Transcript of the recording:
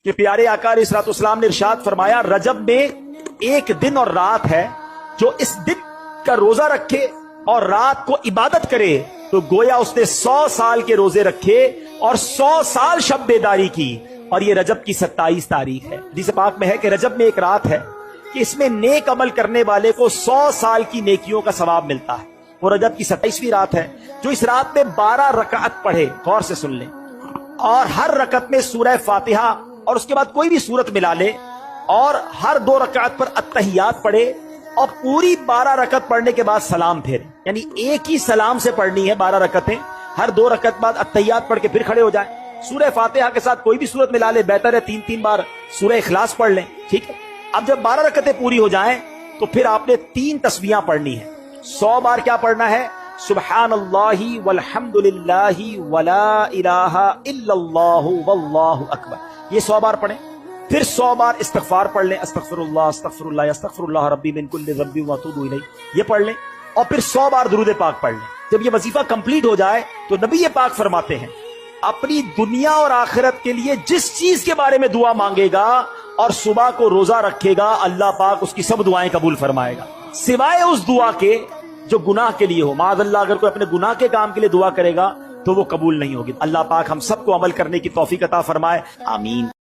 کہ پیارے آقا अलैहिस्सलाम ने इरशाद फरमाया, रजब में एक दिन और रात है, जो इस दिन का रोजा रखे और रात को इबादत करे तो गोया उसने 100 साल के रोजे रखे और 100 साल शब बेदारी की। और ये रजब की 27 तारीख है। हदीस पाक में है कि रजब में एक रात है कि इसमें नेक अमल करने वाले को 100 साल की नेकियों का सवाब मिलता है। वो रजब की 27वीं रात है, जो इस रात में 12 रकात पढ़े, गौर से सुन लें, और हर रकत में सूरह फातिहा और उसके बाद कोई भी सूरत मिला ले, और हर 2 रकात पर अत्तहियात पढ़े, और पूरी 12 रकत पढ़ने के बाद सलाम फेरे। यानी एक ही सलाम से पढ़नी है 12 रकतें, हर 2 रकत बाद अत्तहियात पढ़ के फिर खड़े हो जाए। सूरह फातिहा के साथ कोई भी सूरत मिला ले, बेहतर है 3-3 बार सूरह इखलास पढ़ लें, ठीक है। अब जब 12 रकतें पूरी हो जाएं तो फिर आपने 3 तस्बीहां पढ़नी है। 100 बार क्या पढ़ना है? सुब्हानल्लाहि वल्हम्दुलिल्लाहि वला इलाहा इल्लल्लाहु वल्लाहु अकबर, ये 100 बार पढ़ें। फिर 100 बार इस्तिगफार पढ़ लें, अस्तगफिरुल्लाह अस्तगफिरुल्लाह अस्तगफिरुल्लाह रब्बी मिन कुल्लि ज़ंबि व अतूबु इलैह, ये पढ़ लें। और फिर 100 बार दुरूद पाक पढ़ लें। जब ये वजीफा कंप्लीट हो जाए तो नबी पाक फरमाते हैं, अपनी दुनिया और आखिरत के लिए जिस चीज के बारे में दुआ मांगेगा और सुबह को रोजा रखेगा, अल्लाह पाक उसकी सब दुआएं कबूल फरमाएगा, सिवाय उस दुआ के जो गुनाह के लिए हो। माज़अल्लाह अगर कोई अपने गुनाह के काम के लिए दुआ करेगा तो वो कबूल नहीं होगी। अल्लाह पाक हम सबको अमल करने की तौफीक अता फरमाए, आमीन।